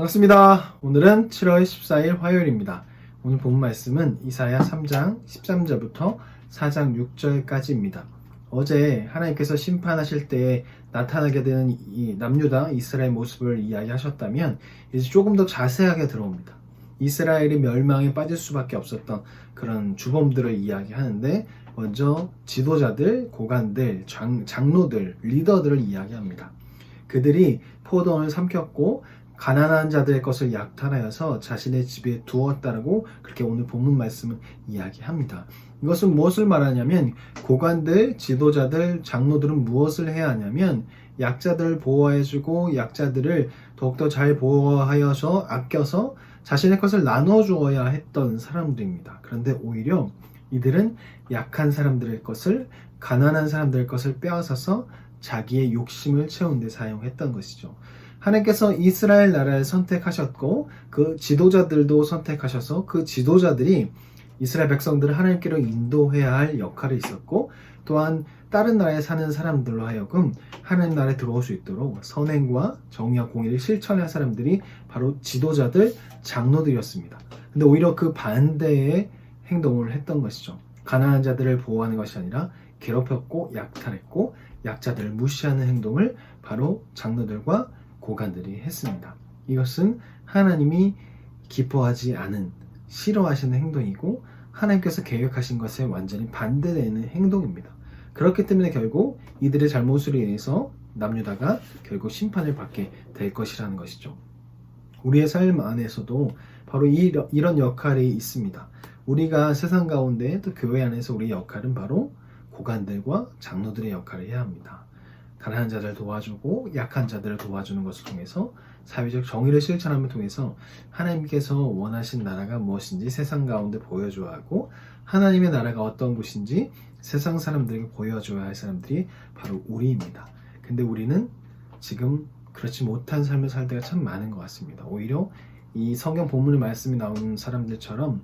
반갑습니다. 오늘은 7월 14일 화요일입니다. 오늘 본 말씀은 이사야 3장 13절부터 4장 6절까지입니다. 어제 하나님께서 심판하실 때에 나타나게 되는 이 남유다 이스라엘 모습을 이야기하셨다면 이제 조금 더 자세하게 들어옵니다. 이스라엘이 멸망에 빠질 수밖에 없었던 그런 주범들을 이야기하는데 먼저 지도자들, 고관들, 장로들, 리더들을 이야기합니다. 그들이 포도원을 삼켰고 가난한 자들의 것을 약탈하여서 자신의 집에 두었다라고 그렇게 오늘 본문 말씀은 이야기합니다. 이것은 무엇을 말하냐면 고관들, 지도자들, 장로들은 무엇을 해야 하냐면 약자들을 보호해주고 약자들을 더욱더 잘 보호하여서 아껴서 자신의 것을 나눠주어야 했던 사람들입니다. 그런데 오히려 이들은 약한 사람들의 것을, 가난한 사람들의 것을 빼앗아서 자기의 욕심을 채우는 데 사용했던 것이죠. 하나님께서 이스라엘 나라를 선택하셨고 그 지도자들도 선택하셔서 그 지도자들이 이스라엘 백성들을 하나님께로 인도해야 할 역할이 있었고 또한 다른 나라에 사는 사람들로 하여금 하나님 나라에 들어올 수 있도록 선행과 정의와 공의를 실천할 사람들이 바로 지도자들, 장로들이었습니다. 근데 오히려 그 반대의 행동을 했던 것이죠. 가난한 자들을 보호하는 것이 아니라 괴롭혔고 약탈했고 약자들을 무시하는 행동을 바로 장로들과 고관들이 했습니다. 이것은 하나님이 기뻐하지 않은, 싫어하시는 행동이고 하나님께서 계획하신 것에 완전히 반대되는 행동입니다. 그렇기 때문에 결국 이들의 잘못으로 인해서 남유다가 결국 심판을 받게 될 것이라는 것이죠. 우리의 삶 안에서도 바로 이런 역할이 있습니다. 우리가 세상 가운데 또 교회 안에서 우리의 역할은 바로 고관들과 장로들의 역할을 해야 합니다. 가난한 자들을 도와주고 약한 자들을 도와주는 것을 통해서 사회적 정의를 실천함을 통해서 하나님께서 원하신 나라가 무엇인지 세상 가운데 보여줘야 하고 하나님의 나라가 어떤 곳인지 세상 사람들에게 보여줘야 할 사람들이 바로 우리입니다. 근데 우리는 지금 그렇지 못한 삶을 살 때가 참 많은 것 같습니다. 오히려 이 성경 본문의 말씀이 나오는 사람들처럼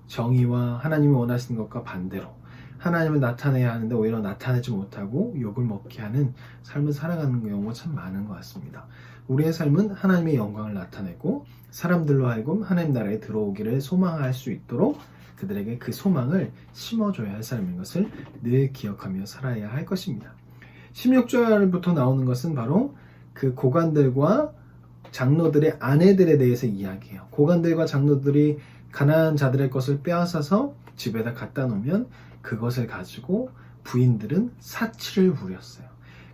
정의와 하나님이 원하시는 것과 반대로 하나님을 나타내야 하는데 오히려 나타내지 못하고 욕을 먹게 하는 삶을 살아가는 경우가 참 많은 것 같습니다. 우리의 삶은 하나님의 영광을 나타내고 사람들로 하여금 하나님 나라에 들어오기를 소망할 수 있도록 그들에게 그 소망을 심어줘야 할 사람인 것을 늘 기억하며 살아야 할 것입니다. 16절부터 나오는 것은 바로 그 고관들과 장로들의 아내들에 대해서 이야기해요. 고관들과 장로들이 가난한 자들의 것을 빼앗아서 집에다 갖다 놓으면 그것을 가지고 부인들은 사치를 부렸어요.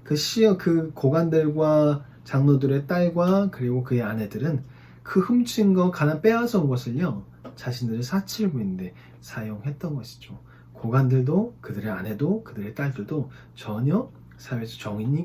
그 고관들과 장로들의 딸과 그리고 그의 아내들은 그 훔친 거 빼앗아 온 것을요 자신들의 사치를 부리는데 사용했던 것이죠. 고관들도 그들의 아내도 그들의 딸들도 전혀 사회에서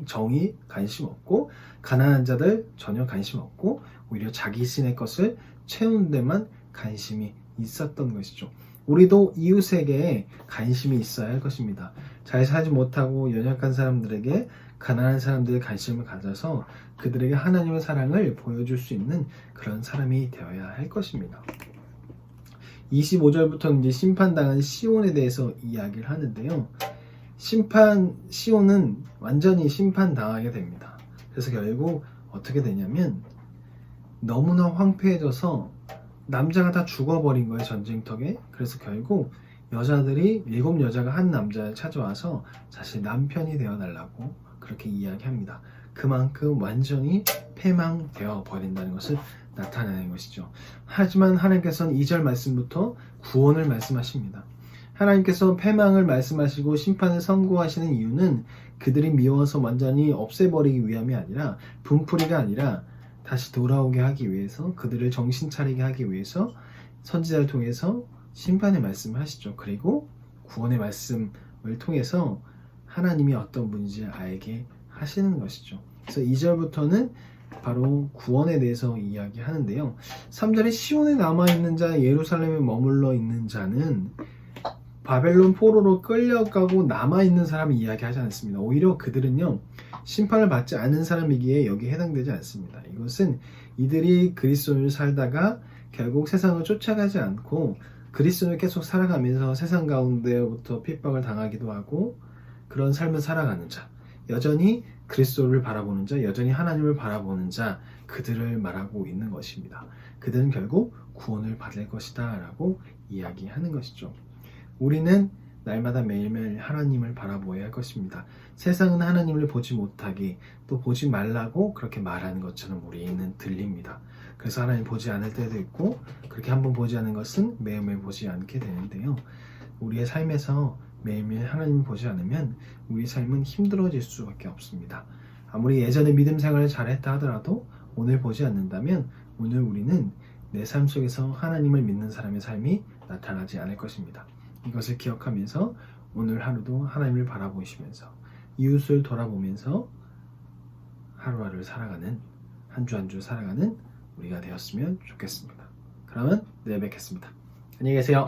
정의 관심 없고 가난한 자들 전혀 관심 없고 오히려 자기 신의 것을 채우는 데만 관심이 있었던 것이죠. 우리도 이웃에게 관심이 있어야 할 것입니다. 잘 살지 못하고 연약한 사람들에게 가난한 사람들의 관심을 가져서 그들에게 하나님의 사랑을 보여줄 수 있는 그런 사람이 되어야 할 것입니다. 25절부터 이제 심판당한 시온에 대해서 이야기를 하는데요. 시온은 완전히 심판당하게 됩니다. 그래서 결국 어떻게 되냐면 너무나 황폐해져서 남자가 다 죽어버린 거예요, 전쟁터에. 그래서 결국 여자들이 7여자가 한 남자를 찾아와서 자신의 남편이 되어달라고 그렇게 이야기합니다. 그만큼 완전히 패망되어 버린다는 것을 나타내는 것이죠. 하지만 하나님께서는 2절 말씀부터 구원을 말씀하십니다. 하나님께서 패망을 말씀하시고 심판을 선고하시는 이유는 그들이 미워서 완전히 없애버리기 위함이 아니라 분풀이가 아니라 다시 돌아오게 하기 위해서 그들을 정신 차리게 하기 위해서 선지자를 통해서 심판의 말씀을 하시죠. 그리고 구원의 말씀을 통해서 하나님이 어떤 분인지 알게 하시는 것이죠. 그래서 2절부터는 바로 구원에 대해서 이야기하는데요. 3절에 시온에 남아있는 자, 예루살렘에 머물러 있는 자는 바벨론 포로로 끌려가고 남아있는 사람을 이야기하지 않습니다. 오히려 그들은요 심판을 받지 않은 사람이기에 여기에 해당되지 않습니다. 이것은 이들이 그리스도인을 살다가 결국 세상을 쫓아가지 않고 그리스도인을 계속 살아가면서 세상 가운데부터 핍박을 당하기도 하고 그런 삶을 살아가는 자, 여전히 그리스도를 바라보는 자, 여전히 하나님을 바라보는 자, 그들을 말하고 있는 것입니다. 그들은 결국 구원을 받을 것이다 라고 이야기하는 것이죠. 우리는 날마다 매일매일 하나님을 바라보아야 할 것입니다. 세상은 하나님을 보지 못하게 또 보지 말라고 그렇게 말하는 것처럼 우리는 들립니다. 그래서 하나님 보지 않을 때도 있고 그렇게 한번 보지 않은 것은 매일매일 보지 않게 되는데요. 우리의 삶에서 매일매일 하나님을 보지 않으면 우리 삶은 힘들어질 수밖에 없습니다. 아무리 예전에 믿음 생활을 잘했다 하더라도 오늘 보지 않는다면 오늘 우리는 내 삶 속에서 하나님을 믿는 사람의 삶이 나타나지 않을 것입니다. 이것을 기억하면서 오늘 하루도 하나님을 바라보시면서 이웃을 돌아보면서 하루하루를 살아가는 한 주 한 주 살아가는 우리가 되었으면 좋겠습니다. 그러면 내일 뵙겠습니다. 안녕히 계세요.